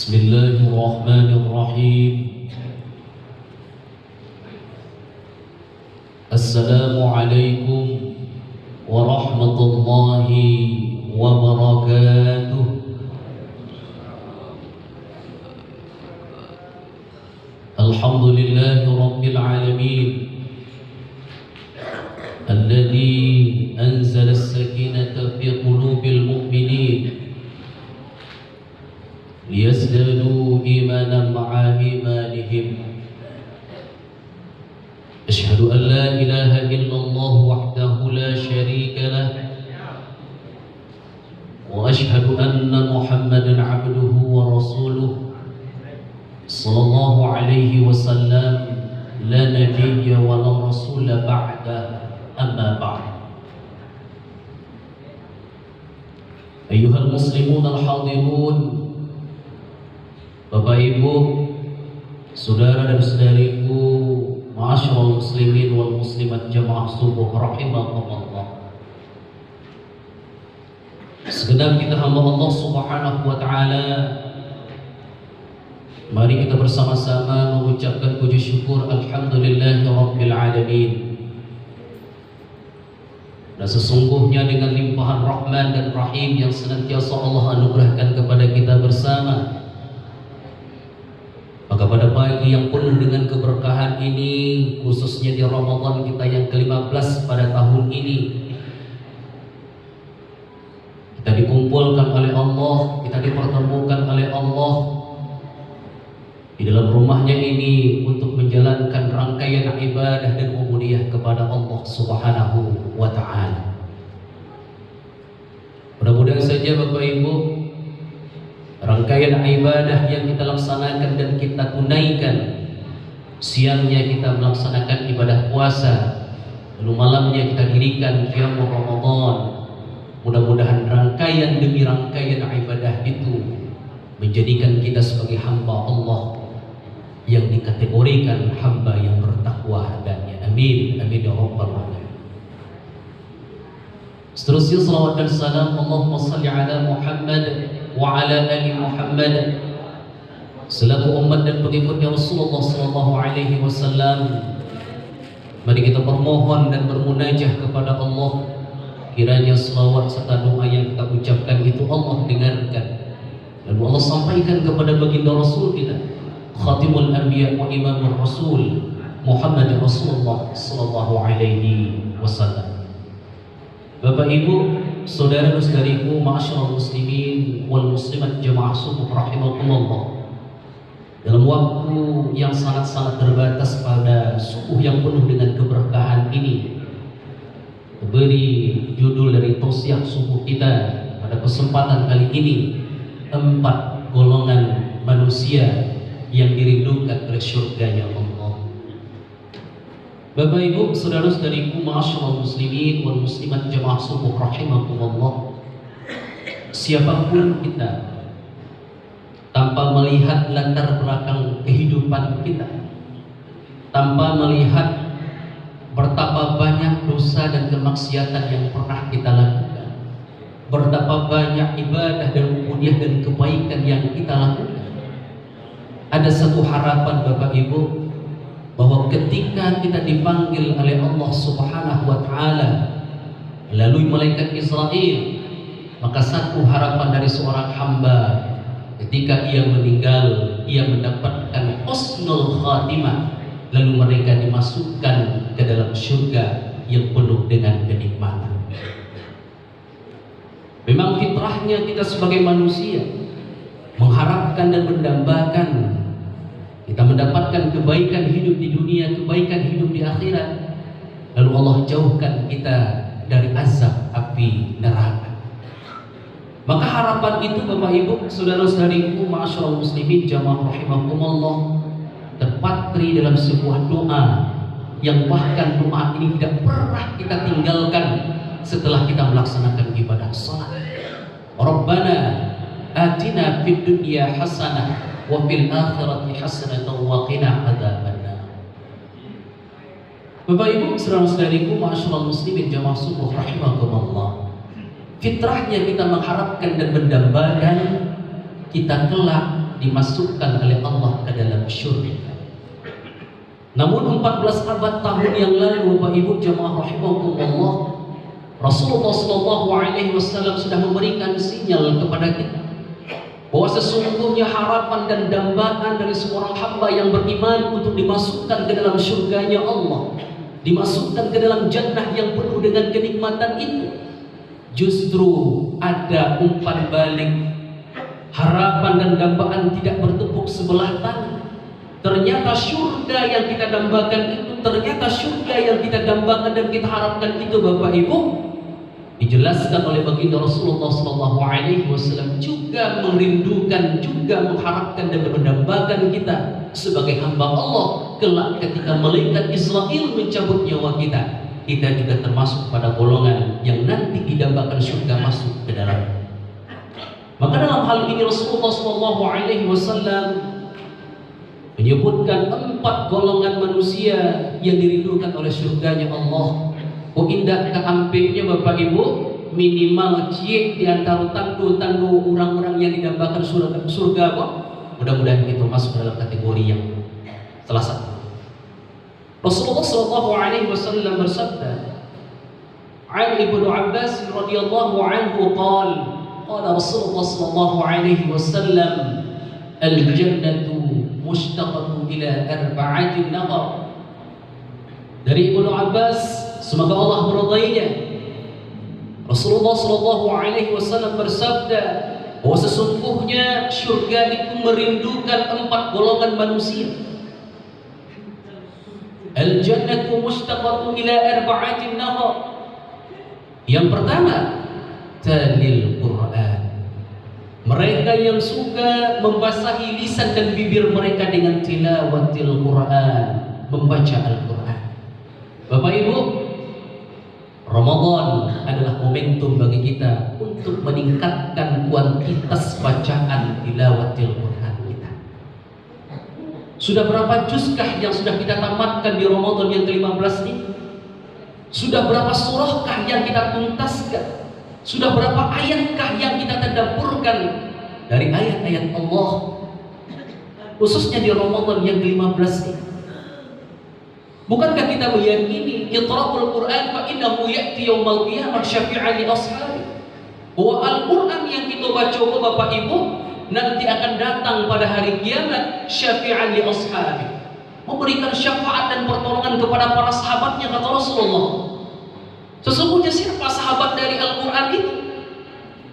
Bismillahirrahmanirrahim. Assalamualaikum warahmatullahi wabarakatuh. Alhamdulillahi rabbil alamin, alladzi anzala as-sakinata fi qulubil mu'minin liyazdadu imanan ma'a imanihim. Asyhadu an la ilaha illallah wahdahu la syarika lah, wa asyhadu anna Muhammadan abduhu wa rasuluh sallallahu alaihi wasallam, la nabiyya wa la rasula ba'da, amma ba'd. Ayyuhal muslimun al-hadirun, Bapak Ibu, saudara dan saudariku, ma'asyiral muslimin wal muslimat jamaah subuh rahimakumullah. Segenap kita hamba Allah Subhanahu wa taala, mari kita bersama-sama mengucapkan puji syukur alhamdulillahi rabbil alamin. Dan sesungguhnya dengan limpahan rahman dan rahim yang senantiasa Allah anugerahkan kepada kita bersama, maka pada pagi yang penuh dengan keberkahan ini, khususnya di Ramadan kita yang ke-15 pada tahun ini, kita dikumpulkan oleh Allah, kita dipertemukan oleh Allah di dalam rumahnya ini untuk menjalankan rangkaian ibadah dan ubudiyah kepada Allah Subhanahu wa ta'ala. Mudah-mudahan saja Bapak Ibu, rangkaian ibadah yang kita laksanakan dan kita tunaikan, siangnya kita melaksanakan ibadah puasa, lalu malamnya kita dirikan qiyam Ramadan. Mudah-mudahan rangkaian demi rangkaian ibadah itu menjadikan kita sebagai hamba Allah yang dikategorikan hamba yang bertakwa hadanya. Amin, amin ya rabbal alamin. Seterusnya salawat dan salam Allahumma salli ala Muhammad wa ala ali Muhammad selaku umat dan pengikutnya Rasulullah sallallahu alaihi wasallam. Mari kita bermohon dan bermunajah kepada Allah, kiranya selawat serta doa yang kita ucapkan itu Allah dengarkan, lalu Allah sampaikan kepada baginda Rasul kita, Khatimul Anbiya wa Imamur Rasul Muhammad Rasulullah sallallahu alaihi wasallam. Bapak Ibu, saudara-saudariku, ma'asyiral muslimin wal muslimat jamaah subuh rahimakumullah. Dalam waktu yang sangat-sangat terbatas pada subuh yang penuh dengan keberkahan ini, beri judul dari tausiah subuh kita pada kesempatan kali ini, 4 golongan manusia yang dirindukan oleh syurganya Allah. Bapak Ibu, saudara-saudariku, ma'asyiral muslimin wal muslimat jamaah subuh rahimakumullah, siapapun kita, tanpa melihat latar belakang kehidupan kita, tanpa melihat betapa banyak dosa dan kemaksiatan yang pernah kita lakukan, betapa banyak ibadah dan ubudiyah dan kebaikan yang kita lakukan, ada satu harapan Bapak Ibu, bahwa ketika kita dipanggil oleh Allah Subhanahu wa ta'ala melalui malaikat Israel, maka satu harapan dari seorang hamba, ketika ia meninggal, ia mendapatkan husnul khatimah, lalu mereka dimasukkan ke dalam surga yang penuh dengan kenikmatan. Memang fitrahnya kita sebagai manusia mengharapkan dan mendambakan kita mendapatkan kebaikan hidup di dunia, kebaikan hidup di akhirat, lalu Allah jauhkan kita dari azab api neraka. Maka harapan itu Bapak Ibu, saudara-saudariku, ma'asyiral muslimin jamaah rahimakumullah, terpatri dalam sebuah doa yang bahkan doa ini tidak pernah kita tinggalkan setelah kita melaksanakan ibadah salat. Rabbana atina fid dunya hasanah wa fil akhirati hasanatan wa qina adzabannar. Bapak Ibu, saudara-saudariku, ma'asyiral muslimin jamaah subuh rahimakumullah, fitrahnya kita mengharapkan dan mendambakan kita kelak dimasukkan oleh Allah ke dalam syurga. Namun 14 abad tahun yang lalu, Bapak Ibu jemaah rahimakumullah, Rasulullah SAW sudah memberikan sinyal kepada kita bahwa sesungguhnya harapan dan dambaan dari seorang hamba yang beriman untuk dimasukkan ke dalam syurganya Allah, dimasukkan ke dalam jannah yang penuh dengan kenikmatan itu, justru ada umpan balik. Harapan dan dambaan tidak bertepuk sebelah tangan. Ternyata syurga yang kita dambakan itu, ternyata syurga yang kita dambakan dan kita harapkan itu, Bapak Ibu, dijelaskan oleh baginda Rasulullah SAW, juga merindukan, juga mengharapkan dan mendambakan kita sebagai hamba Allah kelak ketika malaikat Israel mencabut nyawa kita. Kita juga termasuk pada golongan yang nanti didambakan surga masuk ke dalam. Maka dalam hal ini Rasulullah SAW menyebutkan 4 golongan manusia yang dirindukan oleh surganya Allah. Oh, indah keampenya Bapak Ibu, minimal cie di antara tandu orang-orang yang didambakan surga kok. Mudah-mudahan itu masuk dalam kategori yang salah satu. Rasulullah SAW bersabda, Ali bin Abbas radhiyallahu anhu qala Rasulullah SAW, al-jannatu mushtaqatu ila arba'atin nafar. Dari Ibnu Abbas, semoga Allah meridainya, Rasulullah SAW bersabda bahwa sesungguhnya surga itu merindukan 4 golongan manusia. Al-jannatu mushtaqatu ila arba'atin nafar. Yang pertama, talil Quran. Mereka yang suka membasahi lisan dan bibir mereka dengan tilawatil Quran, membaca Al-Quran. Bapak Ibu, Ramadan adalah momentum bagi kita untuk meningkatkan kuantitas bacaan tilawatil Quran kita. Sudah berapa juzkah yang sudah kita tamatkan di Ramadan yang ke-15 ini? Sudah berapa surahkah yang kita tuntaskan? Sudah berapa ayatkah yang kita tadabburkan dari ayat-ayat Allah, khususnya di Ramadan yang ke-15 ini? Bukankah kita meyakini iqra'ul Quran fa innahu ya'ti yaumal qiyamah syafi'an li ashabi, bahwa Al-Quran yang kita baca Bapak Ibu nanti akan datang pada hari kiamat syafi'an li ashabi, memberikan syafaat dan pertolongan kepada para sahabatnya, kata Rasulullah. Sesungguhnya siapa sahabat dari Al-Quran itu?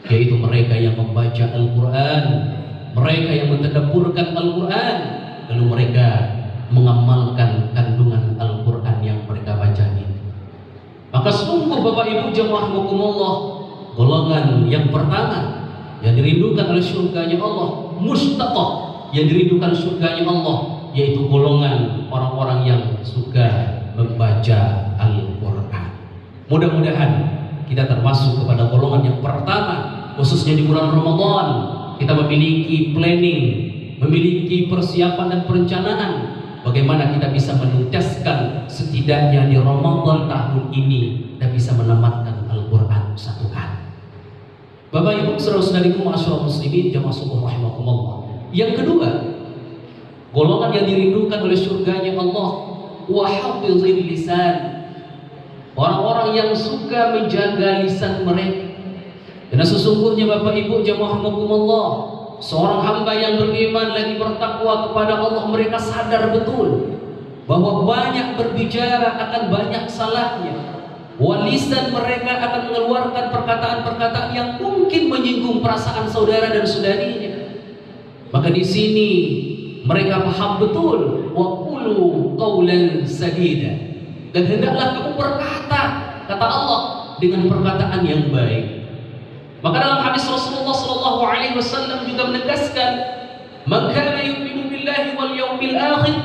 Yaitu mereka yang membaca Al-Quran, mereka yang mentadabburkan Al-Quran, lalu mereka mengamalkan kandungan Al-Quran yang mereka baca ini. Maka sungguh Bapak Ibu jemaah rahimakumullah, golongan yang pertama yang dirindukan oleh surganya Allah, mustaqah, yang dirindukan surganya Allah, yaitu golongan orang-orang yang suka membaca Al-Quran. Mudah-mudahan kita termasuk kepada golongan yang pertama, khususnya di bulan Ramadan. Kita memiliki planning, memiliki persiapan dan perencanaan bagaimana kita bisa menuntaskan setidaknya di Ramadan tahun ini kita bisa menamatkan Al-Quran 1 kali. Bapak Ibu saudara-saudariku ma'asyiral muslimin jamaah subuh rahimakumullah. Yang kedua, golongan yang dirindukan oleh surganya Allah, wa hafizil lisan. Orang-orang yang suka menjaga lisan mereka. Karena sesungguhnya Bapak Ibu jamaah rahimakumullah, seorang hamba yang beriman lagi bertakwa kepada Allah, mereka sadar betul bahwa banyak berbicara akan banyak salahnya. Lisan mereka akan mengeluarkan perkataan-perkataan yang mungkin menyinggung perasaan saudara dan saudarinya. Maka di sini mereka paham betul, wa qulu qawlan sadida, dan hendaklah kamu berkata, kata Allah, dengan perkataan yang baik. Maka dalam hadis Rasulullah SAW juga menegaskan, man kana yu'minu billahi wal yawmil akhir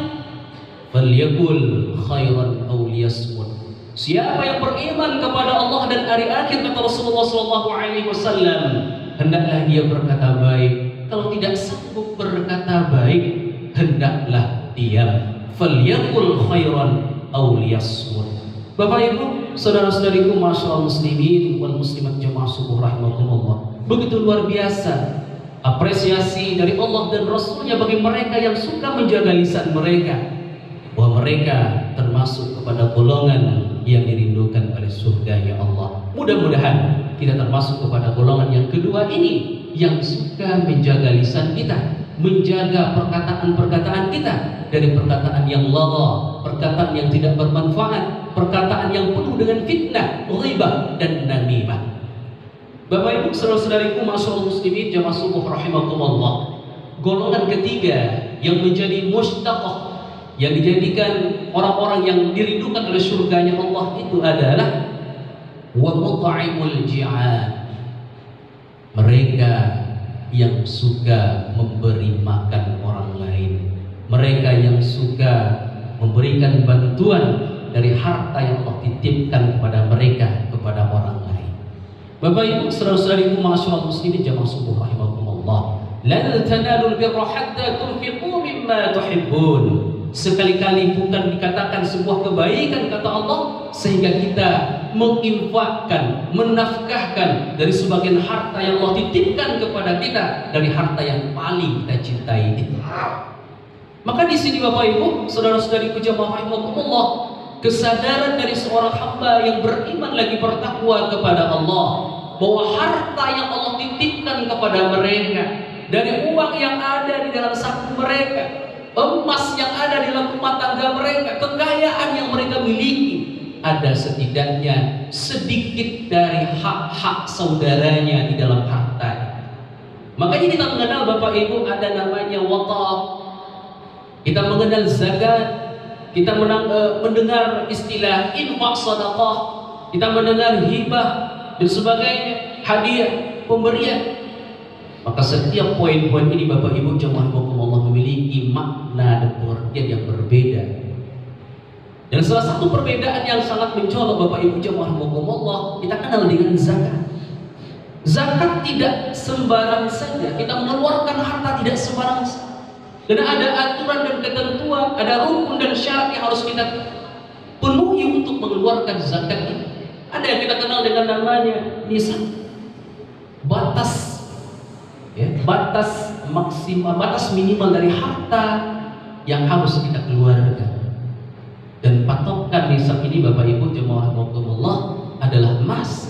falyakul khairan aw liyasmut. Siapa yang beriman kepada Allah dan hari akhir, kata Rasulullah SAW, hendaklah dia berkata baik. Kalau tidak sanggup berkata baik, hendaklah diam. Falyakul khairan aw liyasmut. Bapak Ibu, saudara-saudariku ma'asyiral muslimin wal muslimat jamaah subuh rahimakumullah. Begitu luar biasa apresiasi dari Allah dan Rasulnya bagi mereka yang suka menjaga lisan mereka, bahwa mereka termasuk kepada golongan yang dirindukan oleh surganya Allah. Mudah-mudahan kita termasuk kepada golongan yang kedua ini, yang suka menjaga lisan kita, menjaga perkataan-perkataan kita dari perkataan yang lagha, perkataan yang tidak bermanfaat, perkataan yang penuh dengan fitnah, ghibah dan namimah. Bapak Ibu saudara-saudariku masyaallah muslimin jamaah subuh rahimakumullah. Golongan ketiga yang menjadi mushtaqah, yang dijadikan orang-orang yang dirindukan oleh surganya Allah itu adalah wa mut'imul ji'an. Mereka yang suka memberi makan orang lain, mereka yang suka memberikan bantuan dari harta yang Allah titipkan kepada mereka kepada orang lain. Bapak Ibu saudara-saudariku masyaallah muslimin jamaah subuh rahimakumullah, lan tanalul birra hatta tunfiqu mimma tuhibbun. Sekali-kali bukan dikatakan sebuah kebaikan kata Allah sehingga kita menginfakkan, menafkahkan dari sebagian harta yang Allah titipkan kepada kita, dari harta yang paling kita cintai itu. Maka di sini Bapak Ibu, saudara-saudariku jamaah rahimakumullah, kesadaran dari seorang hamba yang beriman lagi bertakwa kepada Allah, bahwa harta yang Allah titipkan kepada mereka, dari uang yang ada di dalam saku mereka, emas yang ada di dalam rumah tangga mereka, kekayaan yang mereka miliki, ada setidaknya sedikit dari hak-hak saudaranya di dalam harta. Makanya kita mengenal Bapak Ibu ada namanya wakaf, kita mengenal zakat, kita mendengar istilah infak sedekah, kita mendengar hibah dan sebagainya, hadiah, pemberian. Maka setiap poin-poin ini Bapak Ibu jemaah Allah memiliki makna dan pengertian yang berbeda. Dan salah satu perbedaan yang sangat mencolok Bapak Ibu jemaah Allah, kita kenal dengan zakat. Zakat tidak sembarang saja, kita mengeluarkan harta tidak sembarang saja. Dan ada aturan dan ketentuan, ada rukun dan syarat yang harus kita penuhi untuk mengeluarkan zakat ini. Ada yang kita kenal dengan namanya nisab, batas, ya, batas maksimal, batas minimal dari harta yang harus kita keluarkan. Dan patokan nisab ini Bapak Ibu jemaah Allah adalah emas.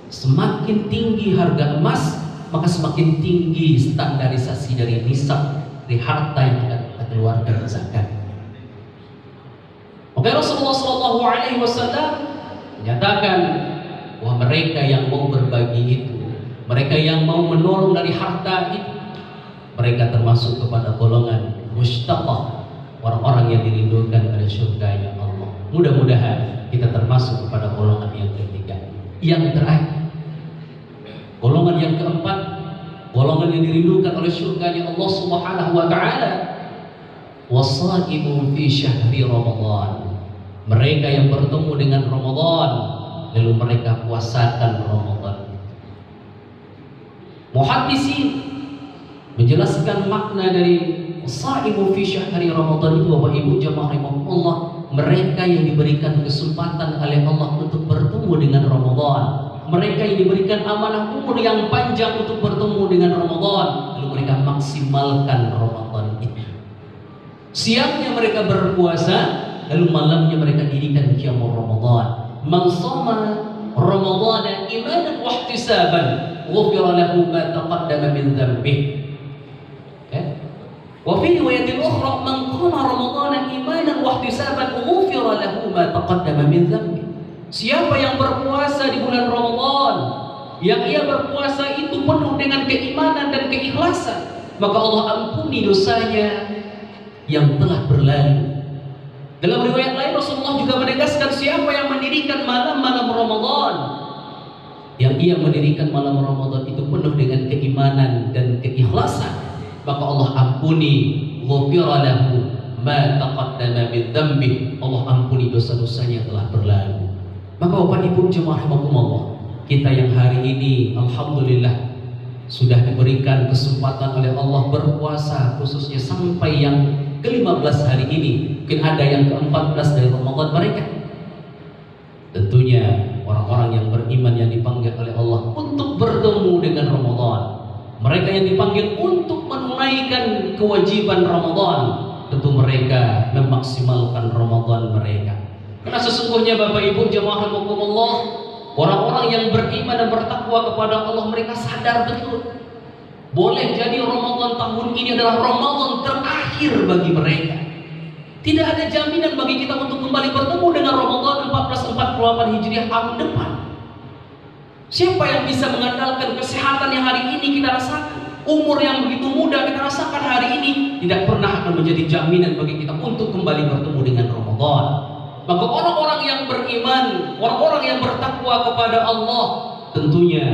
Semakin tinggi harga emas, maka semakin tinggi standarisasi dari nisab, dari harta yang akan kita keluarkan zakat. Maka Rasulullah SAW menyatakan bahwa mereka yang mau berbagi itu, mereka yang mau menolong dari harta itu, mereka termasuk kepada golongan mushtaqah, orang-orang yang dirindukan pada surganya Allah. Mudah-mudahan kita termasuk kepada golongan yang ketiga. Yang terakhir, golongan yang keempat, golongan yang dirindukan oleh surganya Allah Subhanahu wa taala, wasaimun fi syahri Ramadan. Mereka yang bertemu dengan Ramadan lalu mereka puasakan Ramadan. Muhaddisin menjelaskan makna dari wasaimun fi syahri Ramadan itu Bapak Ibu jemaah rahimakumullah, mereka yang diberikan kesempatan oleh Allah untuk bertemu dengan Ramadan, mereka yang diberikan amanah umur yang panjang untuk bertemu dengan Ramadan, lalu mereka maksimalkan Ramadan itu. Siangnya mereka berpuasa, lalu malamnya mereka dirikan qiyamul Ramadan. Man shoma Ramadhana imanan wa ihtisaban ghufira lahu ma taqaddama min dhanbihi. Wa fi riwayatin ukhra man qama Ramadhana imanan wa ihtisaban ghufira lahu ma taqaddama min dhanbihi. Siapa yang berpuasa di bulan Ramadan, yang ia berpuasa itu penuh dengan keimanan dan keikhlasan, maka Allah ampuni dosanya yang telah berlalu. Dalam riwayat lain Rasulullah juga menegaskan siapa yang mendirikan malam-malam Ramadan, yang ia mendirikan malam Ramadan itu penuh dengan keimanan dan keikhlasan, maka Allah ampuni, ghufira lahu ma taqaddama min dhanbihi, Allah ampuni dosa-dosanya yang telah berlalu. Maka Bapak Ibu jemaah rahimakumullah, kita yang hari ini alhamdulillah sudah diberikan kesempatan oleh Allah berpuasa, khususnya sampai yang ke-15 hari ini, mungkin ada yang ke-14 dari Ramadan mereka. Tentunya orang-orang yang beriman yang dipanggil oleh Allah untuk bertemu dengan Ramadan, Mereka yang dipanggil untuk menunaikan kewajiban Ramadan, tentu mereka memaksimalkan Ramadan mereka. Karena sesungguhnya Bapak Ibu jemaah rahimakumullah, orang-orang yang beriman dan bertakwa kepada Allah, mereka sadar betul boleh jadi Ramadan tahun ini adalah Ramadan terakhir bagi mereka. Tidak ada jaminan bagi kita untuk kembali bertemu dengan Ramadan 1448 Hijriah tahun depan. Siapa yang bisa mengandalkan kesehatan yang hari ini kita rasakan, umur yang begitu muda kita rasakan hari ini, tidak pernah akan menjadi jaminan bagi kita untuk kembali bertemu dengan Ramadan. Maka orang-orang yang beriman, orang-orang yang bertakwa kepada Allah, tentunya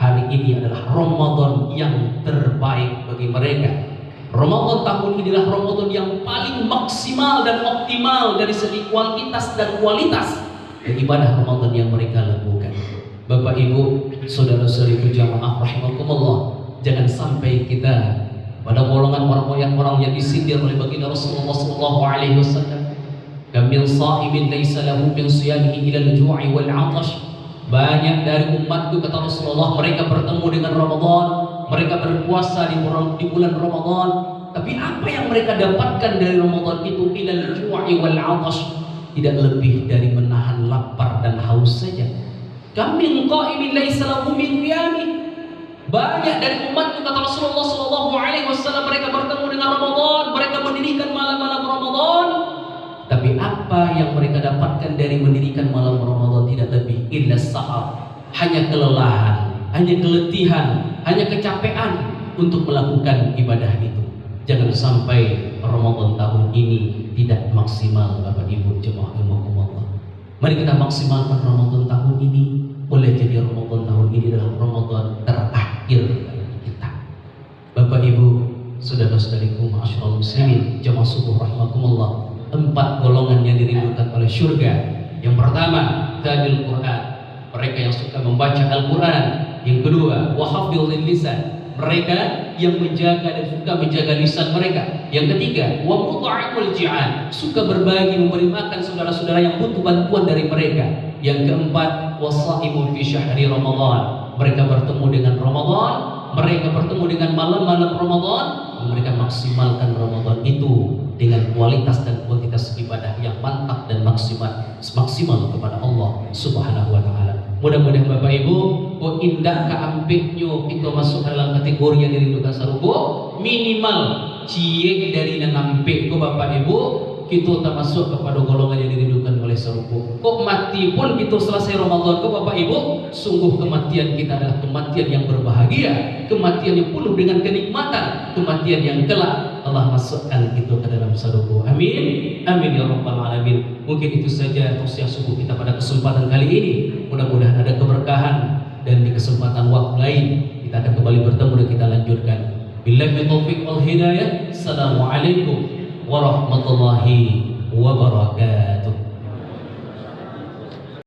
hari ini adalah Ramadan yang terbaik bagi mereka. Ramadan tahun ini adalah Ramadan yang paling maksimal dan optimal dari segi kuantitas dan kualitas dari ibadah Ramadan yang mereka lakukan. Bapak Ibu, saudara-saudari jamaah rahimakumullah, jangan sampai kita pada golongan orang yang disindir oleh baginda Rasulullah sallallahu alaihi wasallam. Kamil sa'imin laisa lahu min siyamihi ila al-ju'i wal 'atash. Banyak dari umatku, kata Rasulullah, mereka bertemu dengan Ramadan, mereka berpuasa di bulan Ramadan, tapi apa yang mereka dapatkan dari Ramadan itu ila al-ju'i wal 'atash, tidak lebih dari menahan lapar dan haus saja. Kamil qa'imin laisa lahu min qiyami. Banyak dari umatku, kata Rasulullah sallallahu alaihi wasallam, mereka bertemu dengan Ramadan, mereka mendirikan malam-malam Ramadan, tapi apa yang mereka dapatkan dari mendirikan malam Ramadan tidak lebih illa sahar, hanya kelelahan, hanya keletihan, hanya kecapean untuk melakukan ibadah itu. Jangan sampai Ramadan tahun ini tidak maksimal Bapak Ibu jemaah Allah. Mari kita maksimalkan Ramadan tahun ini. Boleh jadi Ramadan tahun ini adalah Ramadan terakhir bagi kita. Bapak Ibu, saudara-saudariku ma'asyiral muslimin, jemaah subuh rahimakumullah. 4 golongan yang dirindukan oleh surga. Yang pertama, talil Quran, mereka yang suka membaca Al-Quran. Yang kedua, wahafidhil lisan, mereka yang menjaga dan suka menjaga lisan mereka. Yang ketiga, wa mut'imul ji'an, suka berbagi, memberi makan saudara-saudara yang butuh bantuan dari mereka. Yang keempat, wasaimun fi syahri Ramadan, mereka bertemu dengan Ramadan, mereka bertemu dengan malam-malam Ramadan, mereka maksimalkan Ramadan itu dengan kualitas dan kuantitas ibadah yang mantap dan maksimal kepada Allah Subhanahu wa taala. Mudah-mudahan Bapak Ibu, indah kaampiknya kita masuk dalam kategori yang dirindukan sarugo, minimal cie dari nampik ko Bapak Ibu, kita termasuk kepada golongan yang dirindukan oleh sarugo. Kok mati pun kita selesai Ramadan ko Bapak Ibu, sungguh kematian kita adalah kematian yang berbahagia, kematian yang penuh dengan kenikmatan, kematian yang kelak Allah masukkan itu ke dalam sarugo. Amin, amin ya rabbal alamin. Mungkin itu saja tausiah subuh kita pada kesempatan kali ini. Mudah-mudahan ada keberkahan, dan di kesempatan waktu lain kita akan kembali bertemu dan kita lanjutkan. Billahi taufiq wal hidayah. Assalamualaikum warahmatullahi wabarakatuh.